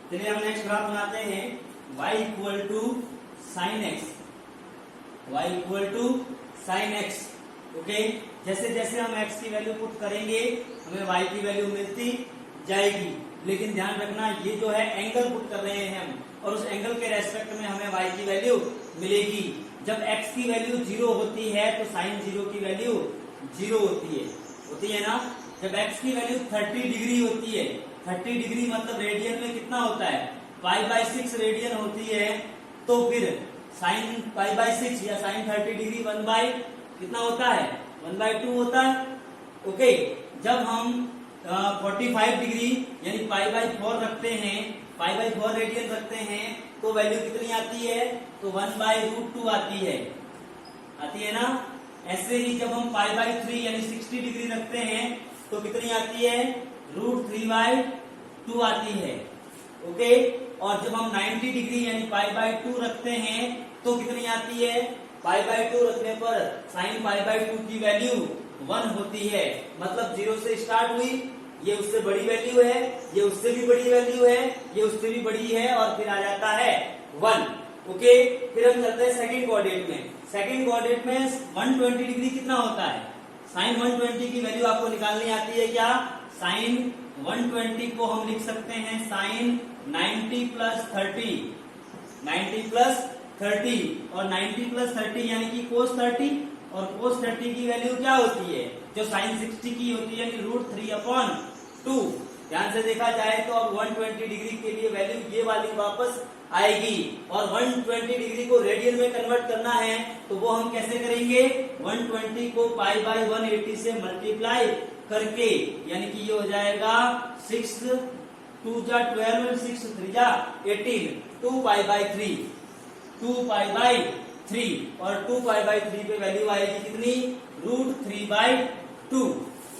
चलिए हम next graph बनाते हैं y equal to sine x, y equal to sine x. Okay, जैसे जैसे हम x की वैल्यू पुट करेंगे हमें y की वैल्यू मिलती जाएगी, लेकिन ध्यान रखना ये जो है एंगल पुट कर रहे हैं हम, और उस एंगल के रेस्पेक्ट में हमें y की वैल्यू मिलेगी। जब x की वैल्यू 0 होती है तो साइन 0 की वैल्यू 0 होती है ना। जब x की वैल्यू 30 डिग्री होती है, 30 डिग्री मतलब रेडियन में कितना होता है, π/6 रेडियन होती है, तो फिर साइन π/6 या साइन 30 डिग्री 1 कितना होता है, 1/2 होता है। ओके, जब हम 45 डिग्री यानी π/4 रखते हैं, π/4 रेडियन रखते हैं, तो वैल्यू कितनी आती है, तो 1/√2 आती है ना। ऐसे ही जब हम π/3 यानी 60 डिग्री रखते हैं तो कितनी आती है, √3/2 आती है। ओके, और जब हम 90 डिग्री यानी π/2 रखते हैं तो कितनी आती है, π/2 रखने पर साइन π/2 की वैल्यू 1 होती है। मतलब 0 से स्टार्ट हुई, ये उससे बड़ी वैल्यू है, ये उससे भी बड़ी वैल्यू है, ये उससे भी बड़ी है, और फिर आ जाता है 1। ओके, फिर हम चलते हैं सेकंड कोऑर्डिनेट में। सेकंड कोऑर्डिनेट में 120 डिग्री कितना होता है, साइन 120 की वैल्यू आपको निकालनी आती है क्या, साइन 120 को हम लिख सकते हैं साइन 90 प्लस 30, 90 प्लस 30, और 90 प्लस 30 यानी कि कोस 30, और कोस 30 की वैल्यू क्या होती है, जो साइन 60 की होती है, यानी √3/2। ध्यान से देखा जाए तो अब 120 डिग्री के लिए वैल्यू ये वाली वापस आएगी, और 120 डिग्री को रेडियन में कन्वर्ट करना है तो वो हम कैसे करेंगे, 120 को π/180 से मल्टीप्लाई करके, यानी कि ये हो जाएगा 6 2 जा 12 6 3 जा 18, 2π/3, 2π/3, और 2π/3 पे वैल्यू आएगी कितनी, √3/2।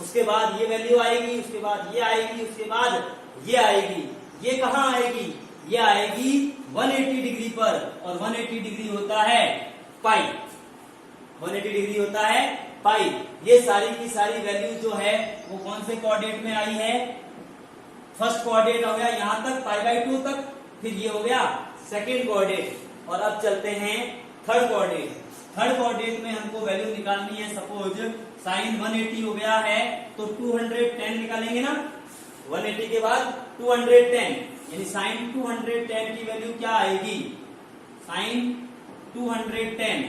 उसके बाद ये वैल्यू आएगी, उसके बाद ये आएगी, उसके बाद ये आएगी। ये कहाँ आएगी, ये आएगी 180 डिग्री पर, और 180 डिग्री होता है पाई, 180 डिग्री होता है पाई। ये सारी की सारी वैल्यू जो है वो कौन से कोऑर्डिनेट में आई है, फर्स्ट कोऑर्डिनेट हो गया यहां तक π/2 तक, फिर ये हो गया सेकेंड कोऑर्डिनेट। और अब चलते हैं थर्ड कोऑर्डिनेट। थर्ड कोऑर्डिनेट में हमको वैल्यू निकालनी है, सपोज साइन 180 हो गया है तो 210 निकालेंगे ना, 180 के बाद 210, यानी साइन 210 की वैल्यू क्या आएगी, साइन 210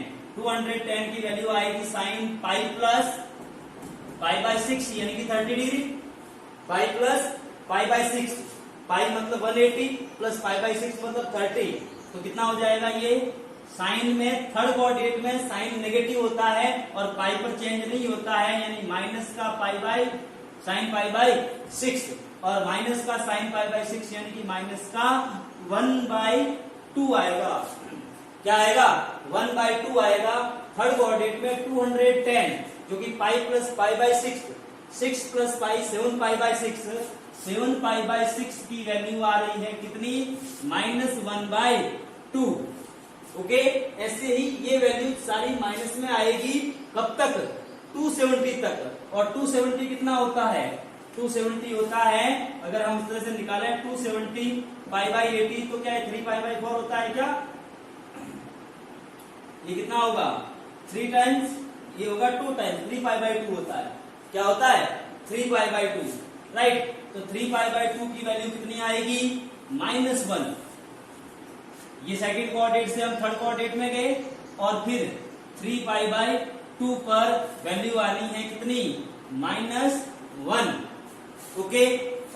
की वैल्यू आएगी साइन π/6 यानी कि 30 डिग्री, π+π/6, पाई मतलब 180 प्लस π/6 मतलब 30, तो कितना हो जाएगा ये, साइन में थर्ड कोऑर्डिनेट में साइन नेगेटिव होता है और पाई पर चेंज नहीं होता है, यानी माइनस का साइन π/6 और माइनस का साइन π/6 यानी कि माइनस का 1/2 आएगा। क्या आएगा, 1/2 आएगा। थर्ड कोऑर्डिनेट में 210 जो कि पाई प्लस π/6, 6 प्लस पाई 7π/6, 7π/6 की वैल्यू आ रही है कितनी, -1/2। ओके, ऐसे ही ये वैल्यू सारी माइनस में आएगी, कब तक, 270 तक। और 270 कितना होता है, 270 होता है, अगर हम इस तरह से निकालें 270 π/80 तो क्या है, 3π/4 होता है क्या, ये कितना होगा 3 टाइम्स, ये होगा 2 टाइम्स, 3π/2 होता है। क्या होता है, 3π/2, राइट। तो 3π/2 की वैल्यू कितनी आएगी, -1। ये सेकंड कोऑर्डिनेट से हम थर्ड कोऑर्डिनेट में गए, और फिर 3π/2 पर वैल्यू आनी है कितनी, -1। ओके,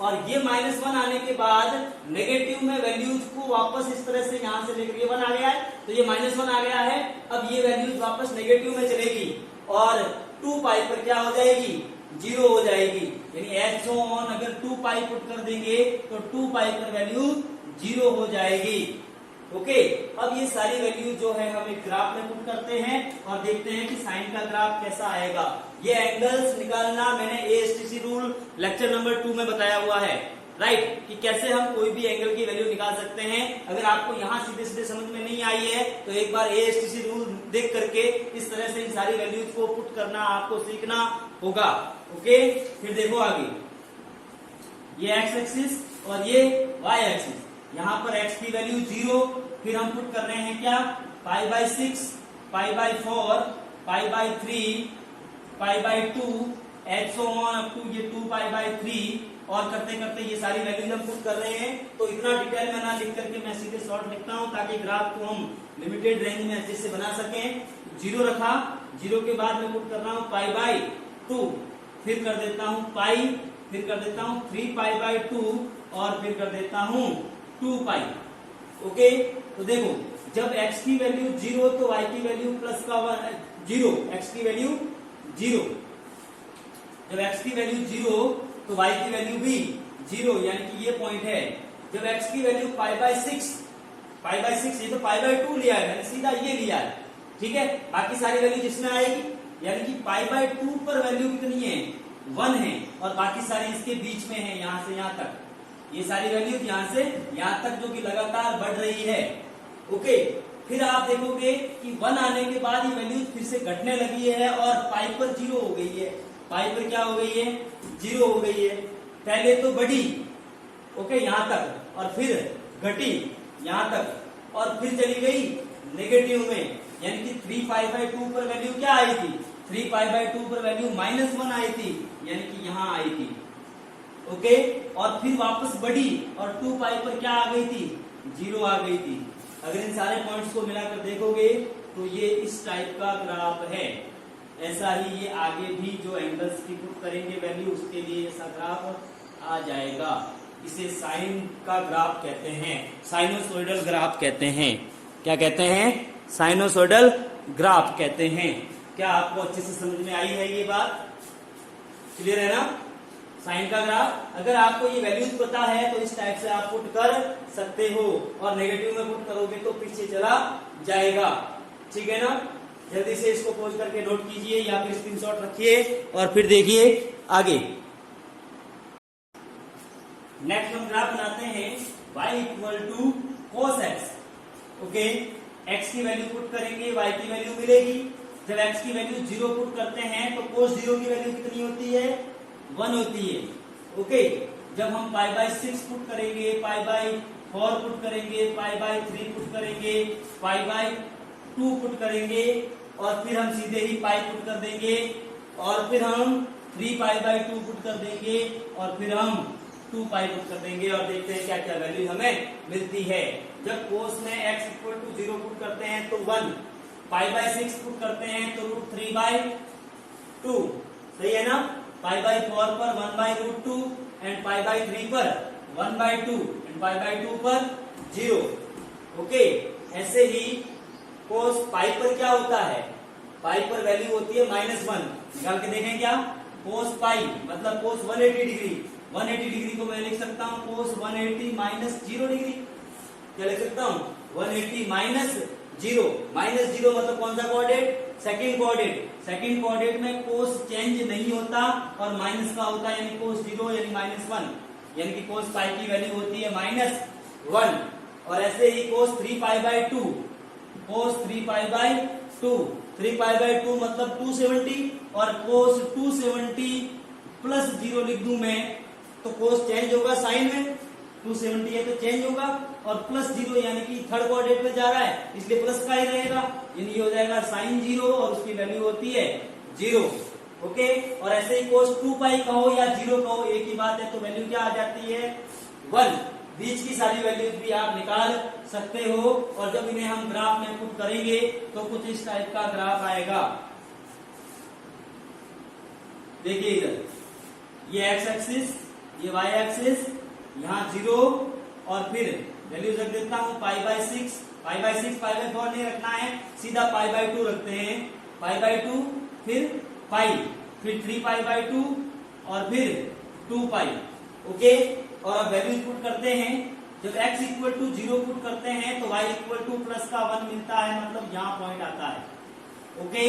और ये -1 आने के बाद नेगेटिव में वैल्यूज को वापस इस तरह से यहां से लेकर, ये 1 आ गया है तो ये -1 आ गया है, अब ये वैल्यूज वापस नेगेटिव में चलेगी, और 2π पर क्या हो जाएगी, 0 हो जाएगी। यानी एच ऑन अगर 2π पुट कर देंगे तो 2π पर वैल्यू 0 हो जाएगी। ओके, अब ये सारी वैल्यू जो है हम एक ग्राफ में पुट करते हैं और देखते हैं कि साइन का ग्राफ कैसा आएगा। ये एंगल्स निकालना मैंने एएसटीसी रूल लेक्चर नंबर 2 में बताया हुआ है, राइट, कि कैसे हम कोई भी एंगल की वैल्यू निकाल सकते हैं। अगर आपको यहाँ सीधे सीधे समझ में नहीं आई है तो एक बार एएसटीसी रूल देख करके इस तरह से इन सारी वैल्यूज को पुट करना आपको सीखना होगा। ओके, फिर देखो आगे, ये एक्स एक्सिस और ये वाई एक्सिस। यहाँ पर x की वैल्यू 0, फिर हम पुट कर रहे हैं क्या, π/6, π/4, π/3, π/2 and so on up to ये 2π/3 और करते करते ये सारी वैल्यूज हम पुट कर रहे हैं। तो इतना डिटेल में ना लिख करके मैं सीधे शॉर्ट लिखता हूं ताकि ग्राफ को हम लिमिटेड रेंज में अच्छे से बना सकें। 0 रखा, 0 के बाद मैं पुट कर रहा हूं π/2, फिर कर देता हूं पाई, फिर कर देता हूं 3π/2 और फिर कर देता हूं 2π। ओके, तो देखो जब x की वैल्यू 0 तो y की वैल्यू प्लस का 0, x की वैल्यू 0, जब x की वैल्यू 0 तो y की वैल्यू भी 0, यानी कि ये पॉइंट है। जब x की वैल्यू π/6, ये तो π/2 लिया है मैंने, सीधा ये लिया है, ठीक है। बाकी सारी वैल्यू जिसमें आएगी, यानी कि π/2 पर वैल्यू कितनी है, 1 है, और बाकी सारी इसके बीच में है, यहां से यहां तक, ये सारी वैल्यू यहां से यहां तक जो कि लगातार बढ़ रही है। ओके, फिर आप देखोगे कि 1 आने के बाद ये वैल्यू फिर से घटने लगी है और पाई पर 0 हो गई है। पाई पर क्या हो गई है, 0 हो गई है। पहले तो बढ़ी, ओके, यहां तक, और फिर घटी यहां तक, और फिर चली गई नेगेटिव में, यानी कि 3π/2 पर वैल्यू क्या आई थी, 3π/2 पर वैल्यू -1 आई थी, यानी कि यहां आई थी। ओके, और फिर वापस बढ़ी और 2π पर क्या आ गई थी, 0 आ गई थी। अगर इन सारे पॉइंट्स को मिलाकर देखोगे तो ये इस टाइप का ग्राफ है। ऐसा ही ये आगे भी जो एंगल्स की पुट करेंगे वैल्यू, उसके लिए ऐसा ग्राफ आ जाएगा। इसे साइन का ग्राफ कहते हैं, साइनोसोइडल ग्राफ कहते हैं। क्या कहते हैं, साइनोसोइडल ग्राफ कहते हैं। क्या आपको अच्छे से समझ में आई है ये बात, क्लियर है ना। साइन का ग्राफ, अगर आपको ये वैल्यूज पता है तो इस टाइप से आप पुट कर सकते हो, और नेगेटिव में पुट करोगे तो पीछे चला जाएगा, ठीक है ना। जल्दी से इसको पोज करके नोट कीजिए या फिर स्क्रीनशॉट रखिए और फिर देखिए आगे। नेक्स्ट हम ग्राफ बनाते हैं y = cos x। Okay, x की वैल्यू पुट करेंगे, y की वैल्यू मिलेगी। जब x की वैल्यू 0 पुट करते हैं तो cos 0 की वैल्यू कितनी होती है, 1 होती है। ओके, जब हम π/6 पुट करेंगे, π/4 पुट करेंगे, π/3 पुट करेंगे, π/2 पुट करेंगे, और फिर हम सीधे ही पाई पुट कर देंगे, और फिर हम 3π/2 पुट कर देंगे, और फिर हम 2π पुट कर देंगे, और देखते हैं क्या क्या वैल्यू हमें मिलती है। जब कोस में x = 0 पुट करते हैं तो 1, π/6 पुट करते हैं तो √3/2, सही है ना। π/4 पर 1/√2 एंड π/3 पर 1/2 एंड π/2 पर 0। ओके, ऐसे ही कोस पाई पर क्या होता है, पाई पर वैल्यू होती है -1। निकाल के देखें क्या, कोस पाई मतलब कोस 180 डिग्री, 180 डिग्री को मैं लिख सकता हूं कोस 180 -0 डिग्री। क्या लिख सकता हूं, 180 -0, -0 मतलब कौन सा coordinate, second coordinate. Second coordinate में कोस चेंज नहीं होता और माइनस का होता है, यानी कोस 0 यानी -1, यानी कि कोस पाई की वैल्यू होती है -1। और ऐसे ही कोस 3π/2, कोस 3π/2, 3π/2 मतलब 270, और कोस 270 प्लस 0 लिख दूं मैं तो कोस चेंज होगा साइन में, 270 है तो चेंज होगा, और प्लस 0 यानी कि थर्ड कोऑर्डिनेट में जा रहा है इसलिए प्लस का ही रहेगा, यानी ये हो जाएगा साइन 0 और उसकी वैल्यू होती है 0। ओके, और ऐसे ही कोस 2π कहो या 0 कहो एक ही बात है, तो वैल्यू क्या आ जाती है 1। बीच की सारी वैल्यूज भी आप निकाल सकते हो, और जब इन्हें हम ग्राफ में पुट करेंगे तो कुछ इस टाइप का ग्राफ आएगा। देखिए इधर ये x एक्सिस, ये y एक्सिस, यहाँ 0, और फिर वैल्यूज रख देता हूं π/6, π/4 नहीं रखना है, सीधा π/2 रखते हैं, π/2 फिर पाई, फिर 3π/2 और फिर 2π। ओके, और अब वैल्यूज पुट करते हैं। जब x = 0 पुट करते हैं तो y = +1 मिलता है, मतलब यहाँ पॉइंट आता है। ओके,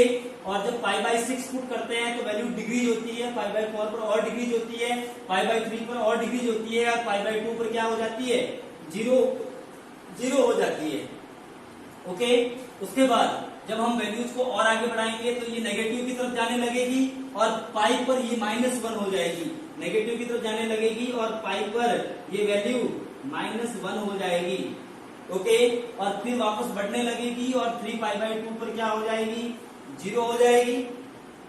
और जब π/6 पुट करते हैं तो वैल्यू डिग्रीज होती है, π/4 पर और डिग्रीज होती है, π/3 पर और डिग्रीज होती है, और π/2 पर क्या हो जाती है, 0 हो जाती है। ओके, उसके बाद जब हम वैल्यूज को और आगे बढ़ाएंगे तो ये नेगेटिव की तरफ जाने लगेगी, और पाई पर ये -1 हो जाएगी, नेगेटिव की तरफ जाने लगेगी, और पाई पर ये वैल्यू -1 हो जाएगी। ओके, और फिर वापस बढ़ने लगेगी और 3π/2 पर क्या हो जाएगी, 0 हो जाएगी।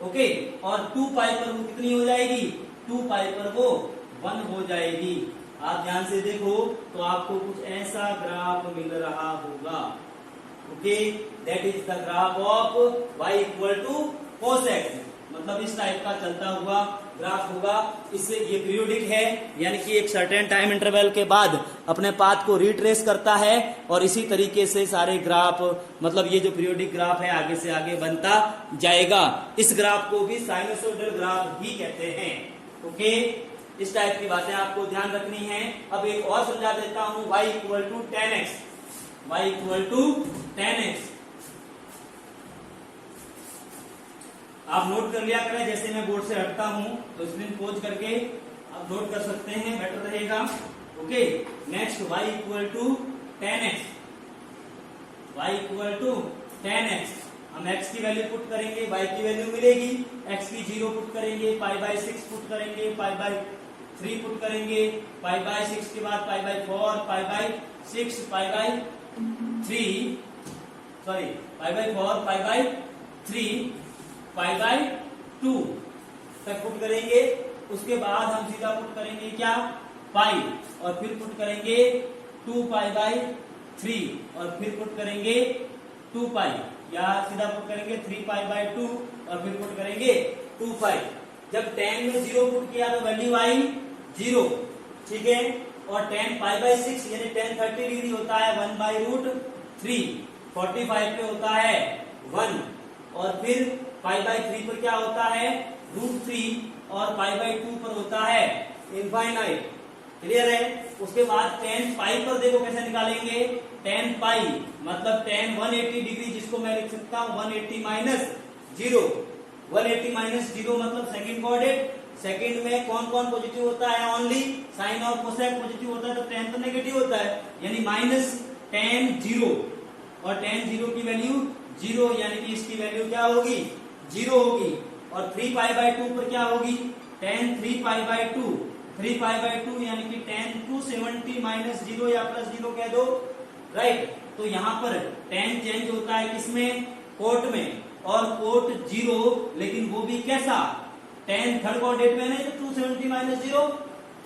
ओके, और 2π पर वो कितनी हो जाएगी, 2π पर वो 1 हो जाएगी। आप ध्यान से देखो तो आपको कुछ ऐसा ग्राफ मिल रहा होगा। Okay, that is the graph of y equal to cos x, मतलब इस टाइप का चलता हुआ ग्राफ होगा। इससे ये पीरियोडिक है, यानी कि एक सर्टेन टाइम इंटरवल के बाद अपने पाथ को रिट्रेस करता है और इसी तरीके से सारे ग्राफ, मतलब ये जो पीरियोडिक ग्राफ है आगे से आगे बनता जाएगा। इस ग्राफ को भी साइनसोइडल ग्राफ ही कहते हैं। ओके, इस टाइप की बातें आपको ध्यान रखनी है। अब एक और समझा देता हूं, y equal to 10x, y equal to 10x। आप नोट कर लिया करें, जैसे मैं बोर्ड से हटता हूं तो स्क्रीन पोज करके आप नोट कर सकते हैं, बेटर रहेगा। Okay, next y equal to 10x, y equal to 10x। हम x की वैल्यू पुट करेंगे, y की वैल्यू मिलेगी, x की 0 पुट करेंगे, π/6 पुट करेंगे, π/3 पुट करेंगे, π/6 के बाद π/4, π/6, π/3, सॉरी π/4, π/3, π/2 तक पुट करेंगे। उसके बाद हम सीधा पुट करेंगे क्या, पाई, और फिर पुट करेंगे 2π/3, और फिर पुट करेंगे 2π, या सीधा पुट करेंगे 3π/2 और फिर पुट करेंगे 2π। जब 10 में 0 पुट किया तो वैल्यू आई 0, ठीक है। और 10 π/6 यानी 10 30 डिग्री होता है 1/√3, 45 पे होता है 1, और फिर π/3 पर क्या होता है √3, और π/2 पर होता है इनफाइनाइट। क्लियर है। उसके बाद 10 पाई पर देखो कैसे निकालेंगे, 10 पाई मतलब 10 180 डिग्री, जिसको मैं लिख सकता हूं 180 माइनस 0, 180 माइनस 0 मतलब सेकंड कोऑर्डिनेट। सेकंड में कौन कौन पॉजिटिव होता है, ओनली साइन और कोसेक पॉजिटिव होता है, तो 10 तो नेगेटिव होता है, यानी -10 0, और 10 0 की वैल्यू 0, यानी कि इसकी वैल्यू क्या होगी, 0 होगी। और 3π/2 पर क्या होगी, 10 3π/2, 3π/2 यानी कि 10 270 माइनस 0 या प्लस 0 कह दो, राइट। तो यहाँ पर 10 चेंज होता है किसमें, कोट में, और कोट 0, लेकिन वो भी कैसा, 10 थर्ड कोऑर्डिनेट में नहीं, तो 270 माइनस 0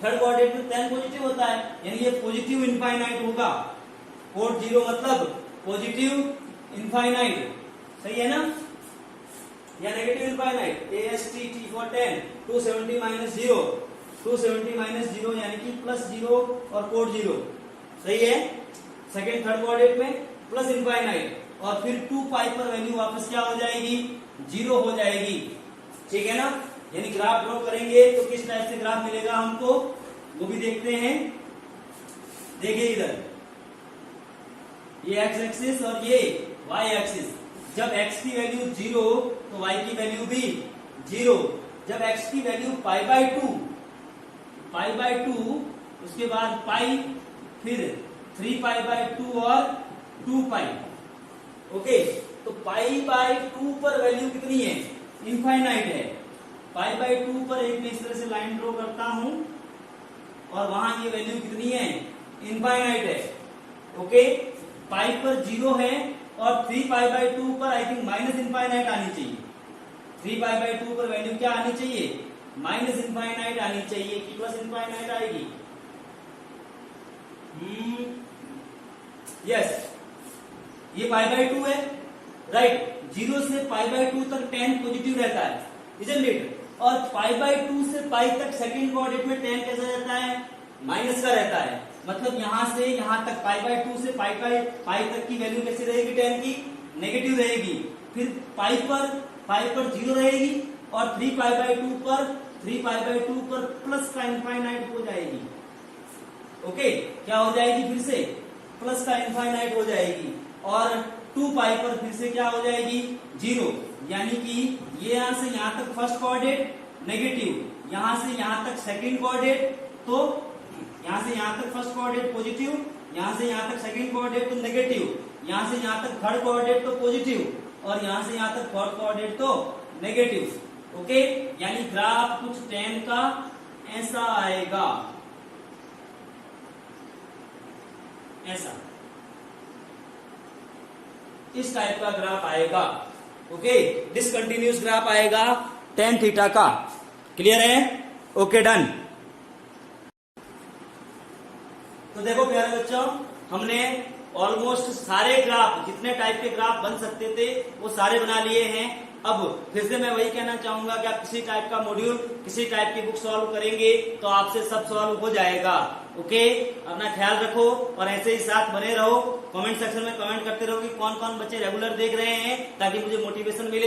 थर्ड कोऑर्डिनेट में 10 पॉजिटिव होता है, यानी ये पॉजिटिव इनफाइनाइट होगा। कोट 0 मतलब पॉजिटिव इनफाइनाइट, सही है ना, या negative infinite. AST for 10, 270 minus 0, 270 minus 0 यानी कि प्लस 0 और कोड 0, सही है। सेकेंड थर्ड कोऑर्डिनेट में प्लस इनफाइनाइट, और फिर 2π पर वैल्यू वापस क्या हो जाएगी, 0 हो जाएगी, ठीक है ना। यानी ग्राफ ड्रॉ करेंगे तो किस टाइप से ग्राफ मिलेगा हमको, वो भी देखते हैं। देखिए इधर ये x एक्सिस और ये y एक्सिस। जब x की वैल्यू 0 तो y की वैल्यू भी 0। जब x की वैल्यू π/2, उसके बाद पाई, फिर 3π/2 और 2π। ओके, तो π/2 पर वैल्यू कितनी है, इनफाइनाइट है। π/2 पर एक मैं इस तरह से लाइन ड्रॉ करता हूं, और वहां ये वैल्यू कितनी है, इनफाइनाइट है। ओके, पाई पर 0 है, और 3π/2 पर आई थिंक माइनस इनफाइनाइट आनी चाहिए। 3π/2 पर वैल्यू क्या आनी चाहिए, माइनस इनफाइनाइट आनी चाहिए कि प्लस इनफाइनाइट आएगी। यस, ये π/2 है, राइट। 0 से π/2 तक 10 पॉजिटिव रहता है, इजंट इट। और π/2 से पाई तक सेकंड कोऑर्डिनेट में 10 कैसा रहता है, माइनस का रहता है। मतलब यहां से यहां तक π/2 से पाई तक की वैल्यू कैसी रहेगी, 10 की नेगेटिव रहेगी। फिर पाई पर 0 रहेगी, और 3π/2 पर प्लस का इनफाइनाइट हो जाएगी। ओके, क्या हो जाएगी, फिर से प्लस का इनफाइनाइट हो जाएगी, और 2π पर फिर से क्या हो जाएगी, 0। यानी कि ये यहां से यहां तक फर्स्ट कोऑर्डिनेट नेगेटिव, यहां से यहां तक सेकंड कोऑर्डिनेट, तो यहां से यहां तक फर्स्ट कोऑर्डिनेट पॉजिटिव, यहां से यहां तक सेकंड कोऑर्डिनेट तो नेगेटिव, यहां से यहां तक थर्ड कोऑर्डिनेट तो पॉजिटिव, और यहां से यहां तक फोर्थ कोऑर्डिनेट तो नेगेटिव। ओके, यानी ग्राफ कुछ 10 का ऐसा आएगा। ऐसा इस टाइप का ग्राफ आएगा। ओके, डिसकंटिन्यूस ग्राफ आएगा tan थीटा का। क्लियर है? Okay, done. तो देखो प्यारे बच्चों, हमने ऑलमोस्ट सारे ग्राफ, जितने टाइप के ग्राफ बन सकते थे वो सारे बना लिए हैं। अब फिर से मैं वही कहना चाहूंगा कि आप किसी टाइप का मॉड्यूल, किसी टाइप की बुक सॉल्व करेंगे तो आपसे सब सॉल्व हो जाएगा। ओके, अपना ख्याल रखो और ऐसे ही साथ बने रहो। कमेंट सेक्शन में कमेंट करते रहो कि कौन कौन बच्चे रेगुलर देख रहे हैं, ताकि मुझे मोटिवेशन मिले।